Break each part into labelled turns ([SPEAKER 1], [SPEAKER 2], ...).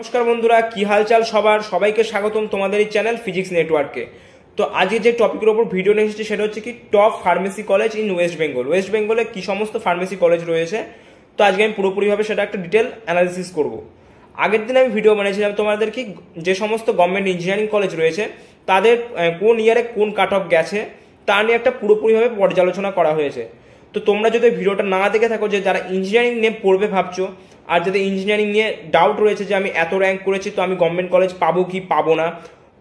[SPEAKER 1] নমস্কার বন্ধুরা, কি হালচাল সবার? সবাইকে স্বাগতম তোমাদের এই চ্যানেল ফিজিক্স নেটওয়ার্কে। তো আজকে যে টপিকের উপর ভিডিও নিয়ে এসেছি সেটা হচ্ছে কি top pharmacy college in West Bengal. West বেঙ্গলে কি সমস্ত ফার্মেসি কলেজ রয়েছে, তো আজকে আমি পুরোপুরিভাবে সেটা একটা ডিটেল অ্যানালিসিস করব। আগের দিন আমি ভিডিও বানিয়েছিলাম তোমাদের কি যে সমস্ত গভর্নমেন্ট ইঞ্জিনিয়ারিং কলেজ রয়েছে তাদের কোন ইয়ারে কোন কাট অফ গেছে তা নিয়ে একটা পুরোপুরিভাবে পর্যালোচনা করা হয়েছে। তো তোমরা যদি ভিডিওটা না দেখে থাকো, যে যারা ইঞ্জিনিয়ারিং নিয়ে পড়বে ভাবছো, আর যদি ইঞ্জিনিয়ারিং নিয়ে ডাউট রয়েছে যে আমি এত র্যাঙ্ক করেছি তো আমি গভর্নমেন্ট কলেজ পাবো কি পাবো না,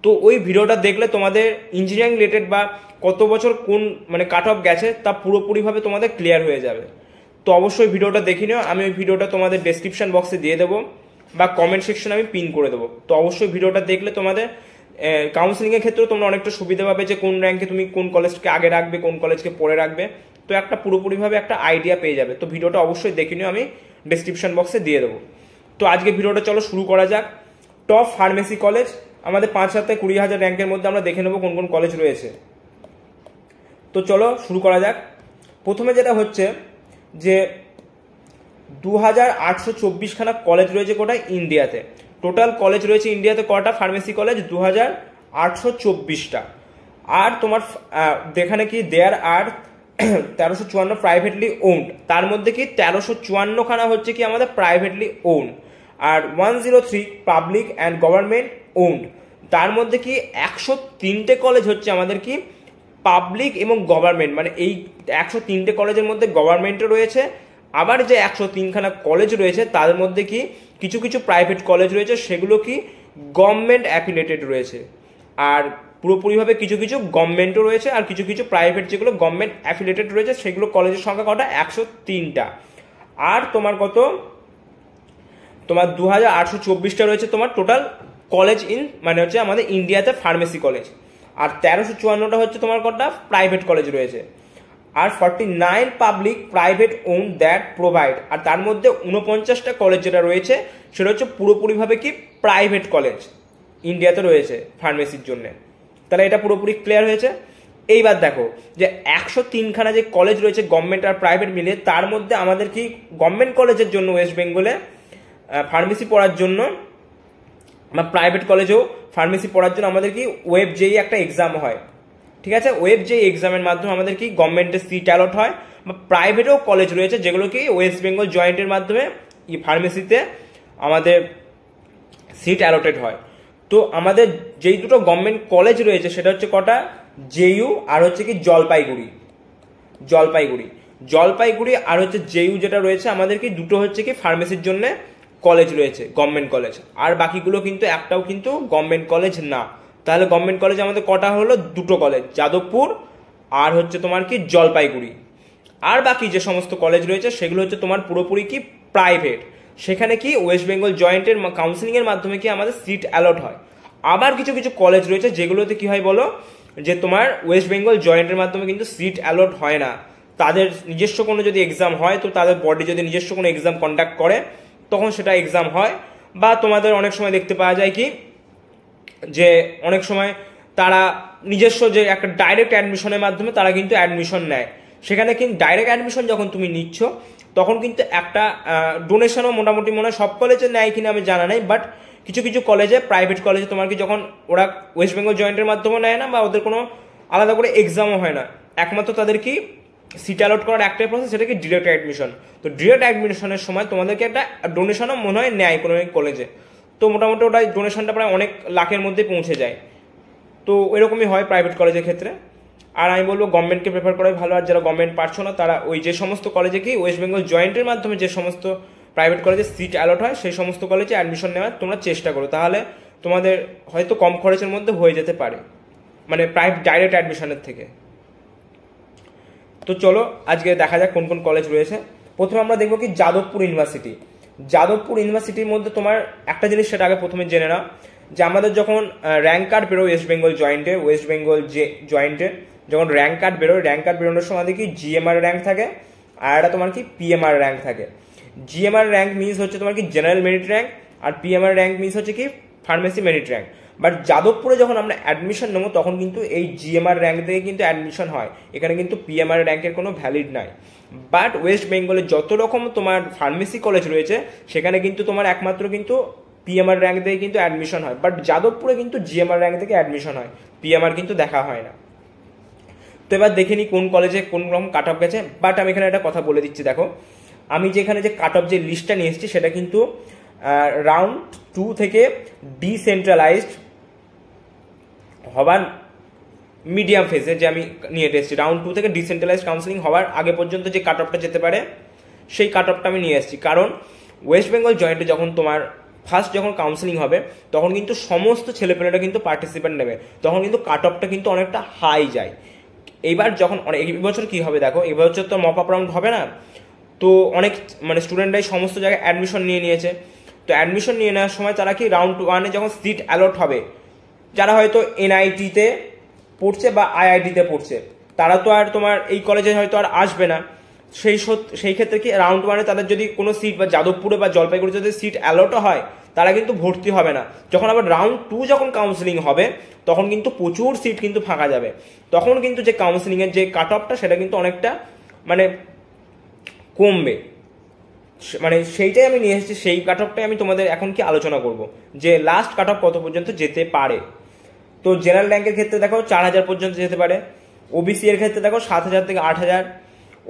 [SPEAKER 1] তো ওই ভিডিওটা দেখলে তোমাদের ইঞ্জিনিয়ারিং রিলেটেড বা কত বছর কোন কাট অফ গেছে তা পুরোপুরিভাবে তোমাদের ক্লিয়ার হয়ে যাবে। তো অবশ্যই ভিডিওটা দেখে নিও। আমি ওই ভিডিওটা তোমাদের ডেসক্রিপশন বক্সে দিয়ে দেবো বা কমেন্ট সেকশনে আমি পিন করে দেবো। তো অবশ্যই ভিডিওটা দেখলে তোমাদের কাউন্সিলিংয়ের ক্ষেত্রেও তোমরা অনেকটা সুবিধা পাবে, যে কোন র্যাঙ্কে তুমি কোন কলেজকে আগে রাখবে, কোন কলেজকে পরে রাখবে, তো একটা পুরোপুরিভাবে একটা আইডিয়া পেয়ে যাবে। তো ভিডিওটা অবশ্যই দেখে নিও, আমি ডেসক্রিপশন বক্সে দিয়ে দেবো। তো আজকে ভিডিওটা চলো শুরু করা যাক। টপ ফার্মেসি কলেজ আমাদের 5,20,000 র্যাঙ্কের মধ্যে আমরা দেখে নেবো কোন কোন কলেজ রয়েছে। তো চলো শুরু করা যাক। প্রথমে যেটা হচ্ছে যে 2,824 খানা কলেজ রয়েছে কোটায় ইন্ডিয়াতে। টোটাল কলেজ রয়েছে ইন্ডিয়াতে কটা ফার্মেসি কলেজ? 2,824টা। আর তোমার যেখানে কি দেয়ার আর 1354 প্রাইভেটলি ওন্ড, তার মধ্যে কি 1354 খানা হচ্ছে কি আমাদের প্রাইভেটলি ওন্ড, আর 103 পাবলিক অ্যান্ড গভর্নমেন্ট ওন্ড। তার মধ্যে কি 103টে কলেজ হচ্ছে আমাদের কি পাবলিক এবং গভর্নমেন্ট, এই 103টে কলেজের মধ্যে গভর্নমেন্টও রয়েছে। আবার যে 103 খানা কলেজ রয়েছে তার মধ্যে কি কিছু কিছু প্রাইভেট কলেজ রয়েছে, সেগুলো কি গভর্নমেন্ট অ্যাফিলিয়েটেড রয়েছে। আর পুরোপুরিভাবে কিছু কিছু গভর্নমেন্টও রয়েছে, আর কিছু কিছু প্রাইভেট যেগুলো গভর্নমেন্ট অ্যাফিলিয়েটেড রয়েছে সেগুলো কলেজের সংখ্যা কটা? 103টা। আর তোমার কত? তোমার 2,824টা রয়েছে তোমার টোটাল কলেজ ইন হচ্ছে আমাদের ইন্ডিয়াতে ফার্মেসি কলেজ। আর 1354টা হচ্ছে তোমার কটা প্রাইভেট কলেজ রয়েছে। আর 49 public private own that provide, আর তার মধ্যে 49টা কলেজ যেটা রয়েছে সেটা হচ্ছে পুরোপুরিভাবে কি প্রাইভেট কলেজ ইন্ডিয়াতে রয়েছে ফার্মেসির জন্য। তাহলে এটা পুরোপুরি ক্লিয়ার হয়েছে। এইবার দেখো যে 103 খানা যে কলেজ রয়েছে গভর্নমেন্ট আর প্রাইভেট মিলে, তার মধ্যে আমাদের কি গভর্নমেন্ট কলেজের জন্য ওয়েস্ট বেঙ্গলে ফার্মেসি পড়ার জন্য বা প্রাইভেট কলেজেও ফার্মেসি পড়ার জন্য আমাদের কি ওয়েব জেই একটা এক্সাম হয়, ঠিক আছে? ওয়েব জেই এক্সামের মাধ্যমে আমাদের কি গভর্নমেন্টের সিট অ্যালট হয়, বা প্রাইভেটেও কলেজ রয়েছে যেগুলো কি ওয়েস্ট বেঙ্গল জয়েন্টের মাধ্যমে ফার্মেসিতে আমাদের সিট অ্যালটেড হয়। তো আমাদের যেই দুটো গভর্নমেন্ট কলেজ রয়েছে সেটা হচ্ছে কটা? জেইউ আর হচ্ছে কি জলপাইগুড়ি আর হচ্ছে জেইউ যেটা রয়েছে আমাদের কি দুটো হচ্ছে কি ফার্মেসির জন্য কলেজ রয়েছে, গভর্নমেন্ট কলেজ। আর বাকিগুলো কিন্তু একটাও কিন্তু গভর্নমেন্ট কলেজ না। তাহলে গভর্নমেন্ট কলেজ আমাদের কটা হলো? দুটো কলেজ, যাদবপুর আর হচ্ছে তোমার কি জলপাইগুড়ি। আর বাকি যে সমস্ত কলেজ রয়েছে সেগুলো হচ্ছে তোমার পুরোপুরি কি প্রাইভেট। সেখানে কি ওয়েস্ট বেঙ্গল জয়েন্টের কাউন্সিলিং এর মাধ্যমে কি আমাদের সিট অ্যালট হয়। আবার কিছু কিছু কলেজ রয়েছে যেগুলোতে কি হয় বলো, যে তোমার ওয়েস্ট বেঙ্গল জয়েন্টের মাধ্যমে কিন্তু সিট অ্যালট হয় না। তাদের নিজস্ব কোনো যদি এক্সাম হয়, তো তাদের বডি যদি নিজস্ব কোনো এক্সাম কন্ডাক্ট করে তখন সেটা এক্সাম হয়। বা তোমাদের অনেক সময় দেখতে পাওয়া যায় কি যে অনেক সময় তারা নিজস্ব যে একটা ডাইরেক্ট অ্যাডমিশনের মাধ্যমে তারা কিন্তু অ্যাডমিশন নেয়। সেখানে কিন্তু ডাইরেক্ট অ্যাডমিশন যখন তুমি নিচ্ছ তখন কিন্তু একটা ডোনেশনও মোটামুটি মনে হয় সব কলেজে নেয় কিনা আমি জানা নাই, বাট কিছু কিছু কলেজে প্রাইভেট কলেজে তোমার কি যখন ওরা ওয়েস্ট বেঙ্গল জয়েন্টের মাধ্যমে নেয় না, বা ওদের কোনো আলাদা করে এক্সামও হয় না, একমাত্র তাদের কি সিট অ্যালট করার একটাই প্রসেস, সেটা কি ডিরেক্ট অ্যাডমিশন। তো ডিরেক্ট অ্যাডমিশনের সময় তোমাদেরকে একটা ডোনেশনও মনে হয় নেয় কোনো কলেজে। তো মোটামুটি ওটা ডোনেশনটা প্রায় অনেক লাখের মধ্যে পৌঁছে যায়। তো এরকমই হয় প্রাইভেট কলেজের ক্ষেত্রে। আর আমি বলবো গভর্নমেন্টকে প্রেফার করাই ভালো। আর যারা গভর্নমেন্ট পারছো না তারা ওই যে সমস্ত কলেজে কি ওয়েস্ট বেঙ্গল জয়েন্টের মাধ্যমে যে সমস্ত প্রাইভেট কলেজে সিট অ্যালট হয় সেই সমস্ত কলেজে অ্যাডমিশন নেওয়ার তোমরা চেষ্টা করো, তাহলে তোমাদের হয়তো কম খরচের মধ্যে হয়ে যেতে পারে, প্রাইভেট ডাইরেক্ট অ্যাডমিশনের থেকে। তো চলো আজকে দেখা যাক কোন কোন কলেজ রয়েছে। প্রথমে আমরা দেখবো কি যাদবপুর ইউনিভার্সিটির মধ্যে তোমার একটা জিনিস সেটা আগে প্রথমে জেনে নাও, যে আমাদের যখন র্যাঙ্ক কার্ড বেরোয় ওয়েস্ট বেঙ্গল জয়েন্টে যখন র্যাঙ্ক কার্ড বেরোনোর সময় আমাদের কি জিএমআর র্যাঙ্ক থাকে, আর একটা তোমার কি পিএমআর র্যাঙ্ক থাকে। জিএমআর র্যাঙ্ক মিনস হচ্ছে তোমার কি জেনারেল মেরিট র্যাঙ্ক, আর পিএমআর র্যাঙ্ক মিনস হচ্ছে কি ফার্মেসি মেরিট র্যাঙ্ক। বাট যাদবপুরে যখন আমরা অ্যাডমিশন নেবো তখন কিন্তু এই জিএমআর র্যাঙ্ক থেকে কিন্তু অ্যাডমিশন হয়, এখানে কিন্তু পিএমআর র্যাঙ্কের কোনো ভ্যালিড নাই। বাট ওয়েস্ট বেঙ্গলে যত রকম তোমার ফার্মেসি কলেজ রয়েছে সেখানে কিন্তু তোমার একমাত্র কিন্তু পিএমআর র্যাঙ্ক থেকে কিন্তু অ্যাডমিশন হয়, বাট যাদবপুরে কিন্তু জিএমআর র্যাঙ্ক থেকে অ্যাডমিশন হয়, পিএমআর কিন্তু দেখা হয় না। তো এবার দেখে নিই কোন কলেজে কোন রকম কাট অফ গেছে। বাট আমি এখানে একটা কথা বলে দিচ্ছি, দেখো আমি যেখানে যে কাট অফ যে লিস্টটা নিয়ে এসেছি সেটা কিন্তু রাউন্ড 2 থেকে ডিসেন্ট্রালাইজড হবার মিডিয়াম ফেজে যে আমি নিয়ে এসেছি, রাউন্ড 2 থেকে ডিসেন্ট্রালাইজড কাউন্সিলিং হওয়ার আগে পর্যন্ত যে কাট অফটা যেতে পারে সেই কাট অফটা আমি নিয়ে এসেছি। কারণ ওয়েস্ট বেঙ্গল জয়েন্টে যখন তোমার ফার্স্ট যখন কাউন্সিলিং হবে তখন কিন্তু সমস্ত ছেলেপেলেরা কিন্তু পার্টিসিপেন্ট নেবে, তখন কিন্তু কাট অফটা কিন্তু অনেকটা হাই যায়। এইবার যখন এই বছর কি হবে দেখো, এই বছর তো মক আপ রাউন্ড হবে না, তো অনেক মানে স্টুডেন্টরাই সমস্ত জায়গায় অ্যাডমিশন নিয়ে নিয়েছে। তো অ্যাডমিশন নিয়ে নেওয়ার সময় তারা কি রাউন্ড 1-এ যখন সিট অ্যালট হবে, যারা হয়তো এনআইটিতে পড়ছে বা আইআইটিতে পড়ছে তারা তো আর তোমার এই কলেজে হয়তো আর আসবে না, সেই ক্ষেত্রে কি রাউন্ড 1-এ তাদের যদি কোনো সিট বা যাদবপুরে বা জলপাইগুড়িতে যদি সিট অ্যালটও হয় তারা কিন্তু ভর্তি হবে না। যখন আবার রাউন্ড 2 যখন কাউন্সিলিং হবে তখন কিন্তু প্রচুর সিট কিন্তু ফাঁকা যাবে, তখন কিন্তু যে কাউন্সিলিংয়ের যে কাট অফটা সেটা কিন্তু অনেকটা মানে কমবে। মানে সেইটাই আমি নিয়ে এসেছি, সেই কাট অফটাই আমি তোমাদের এখন কি আলোচনা করব যে লাস্ট কাট অফ কত পর্যন্ত যেতে পারে। তো জেনারেল র্যাঙ্কের ক্ষেত্রে দেখো 4000 পর্যন্ত যেতে পারে, ওবিসি এর ক্ষেত্রে দেখো 7000 থেকে 8000,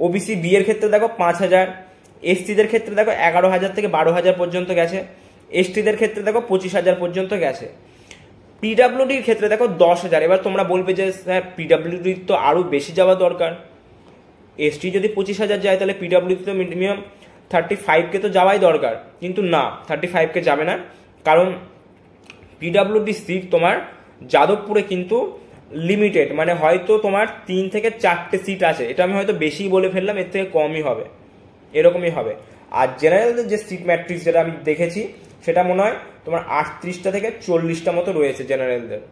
[SPEAKER 1] ওবিসি বি এর ক্ষেত্রে দেখো 5000, এসটিদের ক্ষেত্রে দেখো 11000 থেকে 12000 পর্যন্ত গেছে, এসটিদের ক্ষেত্রে দেখো 25000 পর্যন্ত গেছে, পিডাব্লিউডির ক্ষেত্রে দেখো 10000। এবার তোমরা বলবে যে স্যার পিডাব্লিউডির তো আরও বেশি যাওয়া দরকার, এসটি যদি 25000 যায় তাহলে পিডাব্লিউডি তো মিনিমাম 35কে তো যাওয়াই দরকার, কিন্তু না 35কে যাবে না, কারণ পিডাব্লিউডি সিট তোমার যাদবপুরে কিন্তু লিমিটেড, মানে হয়তো তোমার 3 থেকে 4টে সিট আছে, এটা আমি হয়তো বেশি বলে ফেললাম, এর থেকে কমই হবে, এরকমই হবে। আর জেনারেলদের যে সিট ম্যাট্রিক্স যেটা আমি দেখেছি সেটা মনে হয় তোমার 38টা থেকে 40টা মতো রয়েছে জেনারেলদের।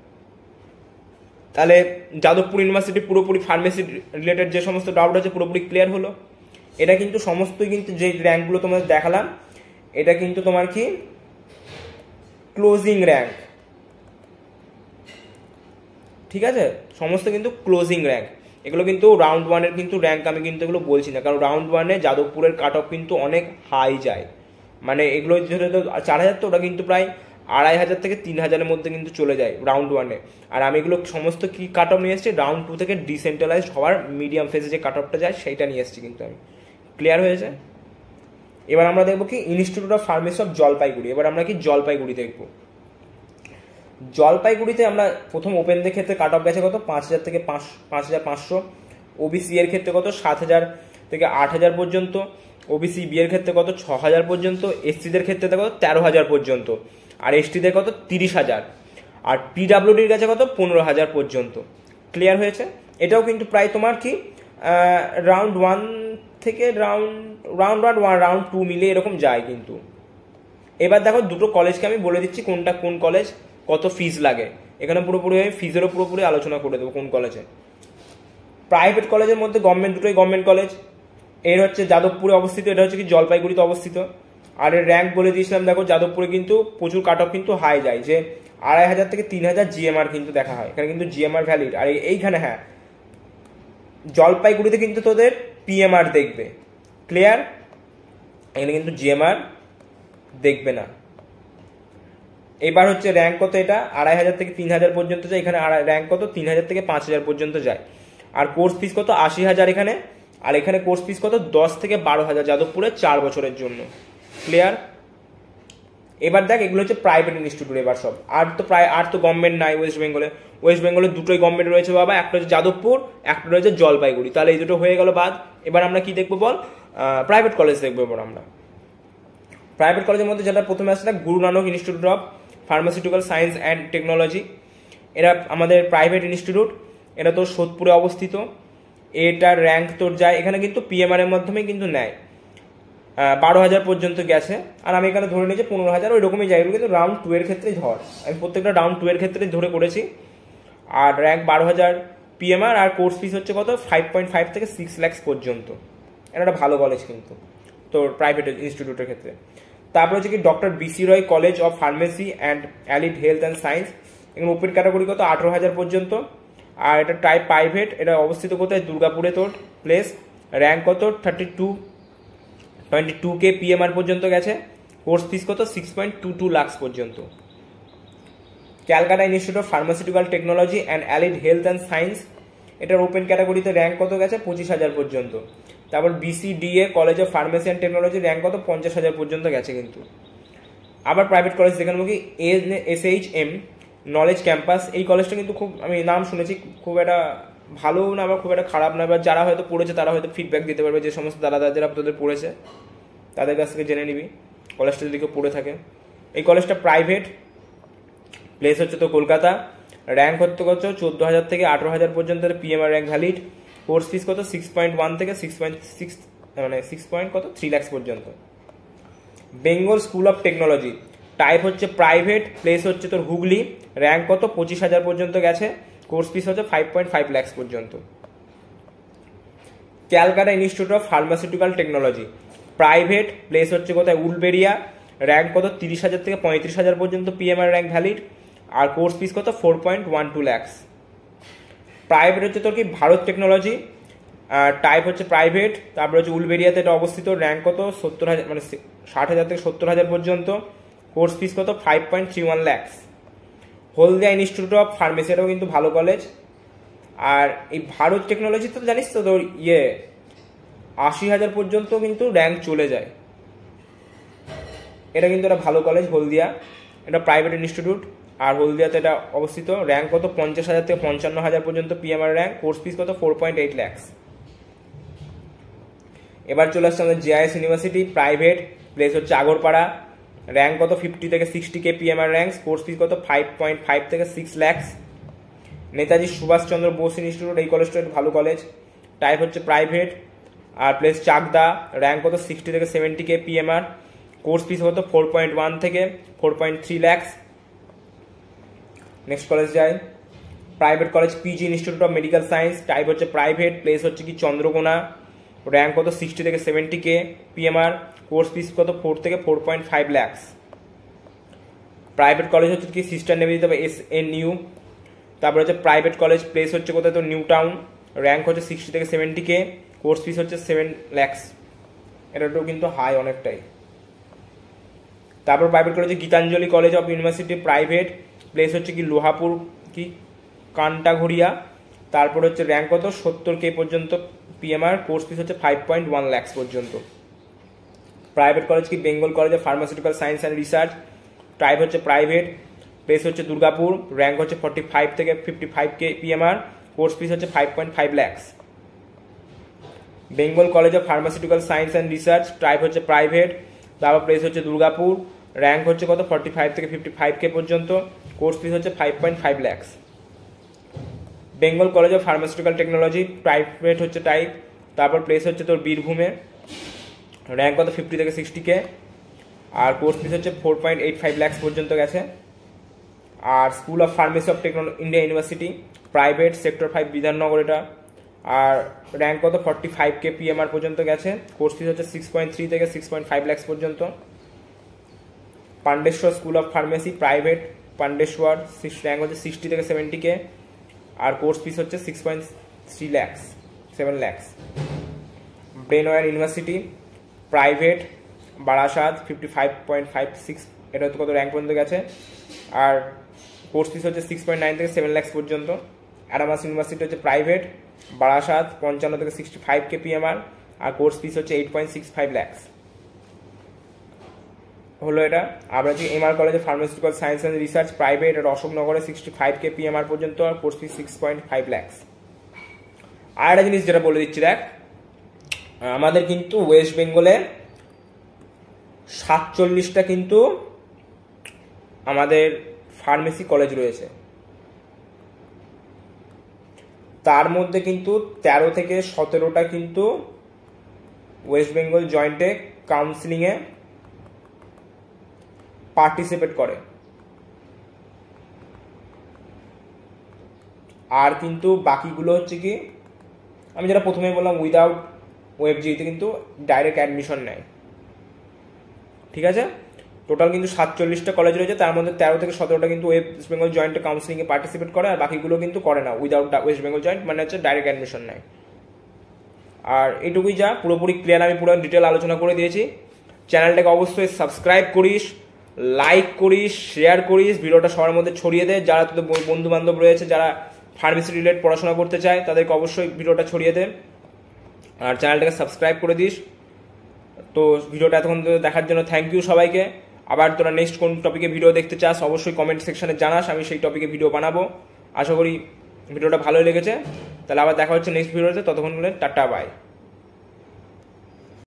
[SPEAKER 1] তাহলে যাদবপুর ইউনিভার্সিটি পুরোপুরি ফার্মেসি রিলেটেড যে সমস্ত ডাউট আছে পুরোপুরি ক্লিয়ার হলো। এটা কিন্তু সমস্তই কিন্তু যে র্যাঙ্কগুলো তোমাদের দেখালাম এটা কিন্তু তোমার কি ক্লোজিং র্যাঙ্ক, ঠিক আছে, সমস্ত কিন্তু ক্লোজিং র্যাঙ্ক। এগুলো কিন্তু রাউন্ড 1-এর কিন্তু র্যাঙ্ক আমি কিন্তু এগুলো বলছি না, কারণ রাউন্ড 1-এ যাদবপুরের কাট অফ কিন্তু অনেক হাই যায়, মানে এগুলো যেটা 4000 তো ওটা কিন্তু প্রায় 2500 থেকে 3000-এর মধ্যে কিন্তু চলে যায় রাউন্ড 1-এ। আর আমি এগুলো সমস্ত কি কাট অফ নিয়ে এসেছি রাউন্ড 2 থেকে ডিসেন্ট্রালাইজড হওয়ার মিডিয়াম ফেজে যে কাট অফটা যায় সেইটা নিয়ে এসেছি কিন্তু আমি। ক্লিয়ার হয়েছে? এবার আমরা দেখবো কি institute of pharmacy of Jalpaiguri. এবার আমরা কি জলপাইগুড়ি দেখবো। জলপাইগুড়িতে আমরা প্রথম ওপেনদের ক্ষেত্রে কাট অফ গেছে কত 5000 থেকে 5500, ওবিসি এর ক্ষেত্রে কত 7000 থেকে 8000 পর্যন্ত, ওবিসি বি এর ক্ষেত্রে কত 6000 পর্যন্ত, এসসিদের ক্ষেত্রে কত 13000 পর্যন্ত, আর এসটিদের কত 30000, আর পিডাব্লিউডির কাছে কত 15000 পর্যন্ত। ক্লিয়ার হয়েছে? এটাও কিন্তু প্রায় তোমার কি রাউন্ড 1 থেকে রাউন্ড 2 মিলে এরকম যায় কিন্তু। এবার দেখো দুটো কলেজকে আমি বলে দিচ্ছি কোনটা কোন কলেজ, কত ফিস লাগে। এখানে পুরোপুরি আমি ফিজেরও পুরোপুরি আলোচনা করে দেবো কোন কলেজে। প্রাইভেট কলেজের মধ্যে দুটোই গভর্নমেন্ট কলেজ। এর হচ্ছে যাদবপুরে অবস্থিত, এটা হচ্ছে কি জলপাইগুড়িতে অবস্থিত। আর এর র্যাঙ্ক বলে দিয়েছিলাম, দেখো যাদবপুরে কিন্তু প্রচুর কাট অফ কিন্তু হাই যায়, যে 2500 থেকে 3000 জিএমআর কিন্তু দেখা হয়, এখানে কিন্তু জিএমআর ভ্যালিড। আর এইখানে হ্যাঁ জলপাইগুড়িতে কিন্তু তোদের পিএমআর দেখবে। ক্লিয়ার? এখানে কিন্তু জিএমআর দেখবে না। এবার হচ্ছে র্যাঙ্ক কত, এটা 2500 থেকে 3000 পর্যন্ত যায়, এখানে র্যাঙ্ক কত 3000 থেকে 5000 পর্যন্ত যায়। আর কোর্স ফিস কত 80000 এখানে, আর এখানে কোর্স ফিস কত 10 থেকে 12000 যাদবপুরে 4 বছরের জন্য। ক্লিয়ার? এবার দেখ এগুলো হচ্ছে প্রাইভেট ইনস্টিটিউট। এবার সব আর তো গভর্নমেন্ট নাই ওয়েস্ট বেঙ্গলে দুটোই গভর্নমেন্ট রয়েছে বাবা, একটা হচ্ছে যাদবপুর, একটা রয়েছে জলপাইগুড়ি। তাহলে এই দুটো হয়ে গেল বাদ। এবার আমরা কি দেখবো বল, প্রাইভেট কলেজ দেখবো। এবার আমরা প্রাইভেট কলেজের মধ্যে যেটা প্রথমে আসছে Guru Nanak institute of pharmaceutical science and technology. এরা আমাদের প্রাইভেট ইনস্টিটিউট, এটা তো সোদপুরে অবস্থিত। এটার র্যাঙ্ক তোর যায়, এখানে কিন্তু পিএমআর এর মাধ্যমে কিন্তু নেয়, 12000 পর্যন্ত গেছে। আর আমি এখানে ধরে নিয়েছি 15000, ওই রকমই যায়, কিন্তু রাউন্ড 2 এর ক্ষেত্রেই ধর, আমি প্রত্যেকটা রাউন্ড 2 এর ক্ষেত্রে ধরে করেছি। আর র্যাঙ্ক 12000 পিএমআর, আর কোর্স ফিস হচ্ছে কত 5.5 থেকে 6 লাখ পর্যন্ত। এটা একটা ভালো কলেজ কিন্তু তোর প্রাইভেট ইনস্টিটিউটের ক্ষেত্রে। তারপরে হচ্ছে কি doctor B C Roy college of pharmacy and allied health and science, এখানে ওপেন ক্যাটাগরি কত 18000 পর্যন্ত। আর এটা টাইপ প্রাইভেট, এটা অবস্থিত কোথায় দুর্গাপুরে তোর প্লেস। র্যাঙ্ক কত 22K পিএমআর পর্যন্ত গেছে, কোর্স ফিস কত 6.22 লাখ পর্যন্ত। Calcutta institute of pharmaceutical technology and allied health and science, এটার ওপেন ক্যাটাগরিতে র্যাঙ্ক কত গেছে 25,000 পর্যন্ত। তারপর BCDA college of pharmacy and technology rank কত 50,000 পর্যন্ত গেছে কিন্তু। আবার প্রাইভেট কলেজ দেখানো কি SHM নলেজ ক্যাম্পাস, এই কলেজটা কিন্তু খুব আমি নাম শুনেছি, খুব একটা ভালো না বা খুব একটা খারাপ না, বা যারা হয়তো পড়েছে তারা হয়তো ফিডব্যাক দিতে পারবে, যে সমস্ত দাদা যারা তোদের পড়েছে তাদের কাছ থেকে জেনে নিবি কলেজটা যদি কেউ পড়ে থাকে। এই কলেজটা প্রাইভেট, প্লেস হচ্ছে তো কলকাতা, র্যাঙ্ক হতে কত 14,000 থেকে 18,000 পর্যন্ত PMR rank valid, course fees কত 6.1 থেকে 6.6 মানে 6.3 লাখ পর্যন্ত। Bengal school of technology, type হচ্ছে প্রাইভেট, প্লেস হচ্ছে তোর হুগলি, র্যাঙ্ক কত 25,000 পর্যন্ত গেছে, কোর্স ফিস হচ্ছে 5.5 লাখ পর্যন্ত। Calcutta institute of pharmaceutical technology, private, place হচ্ছে কোথায় উলবেরিয়া, র্যাঙ্ক কত 30,000 থেকে 35,000 পর্যন্ত পিএমআর র্যাঙ্ক ভ্যালিড, আর কোর্স ফিস কত 4.12 লাখ। প্রাইভেট হচ্ছে তোর কি ভারত টেকনোলজি, টাইপ হচ্ছে প্রাইভেট, তারপরে হচ্ছে উলবেরিয়াতে এটা অবস্থিত, র্যাঙ্ক কত 70,000 মানে 60,000 থেকে 70,000 পর্যন্ত, কোর্স ফিস কত 5.31 লাখ। হলদিয়া ইনস্টিটিউট অফ ফার্মেসি, এটাও কিন্তু ভালো কলেজ। আর এই ভারত টেকনোলজি তো জানিস তো তোর 80,000 পর্যন্ত কিন্তু র্যাঙ্ক চলে যায়, এটা কিন্তু একটা ভালো কলেজ হলদিয়া, এটা প্রাইভেট ইনস্টিটিউট, আর হলদিয়াতে এটা অবস্থিত, র্যাঙ্ক কত 50,000 থেকে 55,000 পর্যন্ত পিএমআর র্যাঙ্ক, কোর্স ফিস কত 4.8 লাখ। এবার চলে আসছে আমাদের জেআইএস ইউনিভার্সিটি, প্রাইভেট, প্লেস হচ্ছে আগরপাড়া, র্যাঙ্ক কত 50 থেকে 60K PMR rank, course fees কত 5.5 থেকে 6 লাখ। নেতাজি সুভাষচন্দ্র বোস ইনস্টিটিউট, এই কলেজটা একটা ভালো কলেজ, টাইপ হচ্ছে প্রাইভেট, আর প্লেস চাকদা, র্যাঙ্ক কত 60 থেকে 70K পিএমআর, কোর্স ফিস কত 4.1 থেকে 4.3 লাখ। নেক্সট কলেজ যাই, private college PG institute of medical science, type হচ্ছে প্রাইভেট, প্লেস হচ্ছে কি চন্দ্রকোনা, র্যাঙ্ক কত 60 থেকে 70K পিএমআর, কোর্স ফিস কত 4 থেকে 4.5 লাখ। প্রাইভেট কলেজ হচ্ছে কি সিস্টার নেভি তবে SNU, তারপরে হচ্ছে প্রাইভেট কলেজ, প্লেস হচ্ছে কোথায় তো নিউ টাউন, র্যাঙ্ক হচ্ছে 60 থেকে 70K, কোর্স ফিস হচ্ছে 7 লাখ, এটাও কিন্তু হাই অনেকটাই। তারপর private college Gitanjali college of university, private, place হচ্ছে কি লোহাপুর কি কান্টাঘড়িয়া, তারপর হচ্ছে র্যাঙ্ক কত 70K পর্যন্ত পিএমআর, কোর্স ফিস হচ্ছে 5.1 লাখ পর্যন্ত। প্রাইভেট কলেজ কি Bengal college of pharmaceutical science and research, type হচ্ছে প্রাইভেট, প্লেস হচ্ছে দুর্গাপুর, র্যাঙ্ক হচ্ছে 45 থেকে 55K পিএমআর, কোর্স ফিস হচ্ছে 5.5 lakh. Bengal college of pharmaceutical science and research, type হচ্ছে প্রাইভেট, তারপর প্লেস হচ্ছে দুর্গাপুর, র্যাঙ্ক হচ্ছে কত 45 থেকে 55K পর্যন্ত, কোর্স ফিস হচ্ছে 5.5 lakh. Bengal college of pharmaceutical technology, private হচ্ছে টাইপ, তারপর প্লেস হচ্ছে তোর বীরভূমে, র্যাঙ্ক কত 50 থেকে 60K, আর কোর্স ফিস হচ্ছে 4.85 লাখ পর্যন্ত গেছে। আর school of pharmacy of technology India university, private, sector 5 Bidhannagar এটা, আর র্যাঙ্ক কত 45K পিএমআর পর্যন্ত গেছে, কোর্স ফিস হচ্ছে 6.3 থেকে 6.5 লাখ পর্যন্ত। Pandeshwar school of pharmacy, private, Pandeshwar, rank হচ্ছে 60 থেকে 70K, আর কোর্স ফিস হচ্ছে 6.3 lakh 7 lakh. Brainware university, private, Barasat, 55.56, এটা হচ্ছে কত র্যাঙ্ক পর্যন্ত গেছে, আর কোর্স ফিস হচ্ছে 6.9 থেকে 7 লাখ পর্যন্ত। অ্যাডামাস ইউনিভার্সিটি হচ্ছে প্রাইভেট, বারাসাত, 55 থেকে 65K পিএমআর, আর কোর্স ফিস হচ্ছে 8.65 লাখ হলো এটা। আমরা যে এমআর কলেজে pharmaceutical science and research, private, এটা অশোকনগরে 65K পিএমআর পর্যন্ত, আর কোর্স ফিস 6.5 লাখ। আর একটা জিনিস যেটা বলে দিচ্ছি দেখ, আমাদের কিন্তু ওয়েস্ট বেঙ্গলে 47টা কিন্তু আমাদের ফার্মেসি কলেজ রয়েছে, তার মধ্যে কিন্তু 13 থেকে 17টা কিন্তু ওয়েস্ট বেঙ্গল জয়েন্টে কাউন্সিলিংয়ে পার্টিসিপেট করে, আর কিন্তু বাকিগুলো হচ্ছে কি আমি যেটা প্রথমেই বললাম উইদাউট ওয়েবজিতে কিন্তু ডাইরেক্ট অ্যাডমিশন নেয়, ঠিক আছে। টোটাল কিন্তু 47টা কলেজ রয়েছে, তার মধ্যে 13 থেকে 17টা কিন্তু ওয়েস্ট বেঙ্গল জয়েন্ট কাউন্সিলিংয়ে পার্টিসিপেট করে, আর বাকিগুলো কিন্তু করে না, উইদাউট ওয়েস্ট বেঙ্গল জয়েন্ট মানে হচ্ছে ডাইরেক্ট অ্যাডমিশন নেয়। আর এইটুকুই যা, পুরোপুরি ক্লিয়ার, আমি পুরো ডিটেল আলোচনা করে দিয়েছি। চ্যানেলটাকে অবশ্যই সাবস্ক্রাইব করিস, লাইক করিস, শেয়ার করিস, ভিডিওটা সবার মধ্যে ছড়িয়ে দে। যারা তোদের বন্ধু বান্ধব রয়েছে যারা ফার্মেসি রিলেটেড পড়াশোনা করতে চায় তাদেরকে অবশ্যই ভিডিওটা ছড়িয়ে দে, আর চ্যানেলটাকে সাবস্ক্রাইব করে দিস। তো ভিডিওটা এতক্ষণ দেখার জন্য থ্যাংক ইউ সবাইকে। আবার তোরা নেক্সট কোন টপিকে ভিডিও দেখতে চাস অবশ্যই কমেন্ট সেকশনে জানাস, আমি সেই টপিকে ভিডিও বানাবো। আশা করি ভিডিওটা ভালোই লেগেছে। তাহলে আবার দেখা হচ্ছে নেক্সট ভিডিওতে, ততক্ষণ টাটা বাই।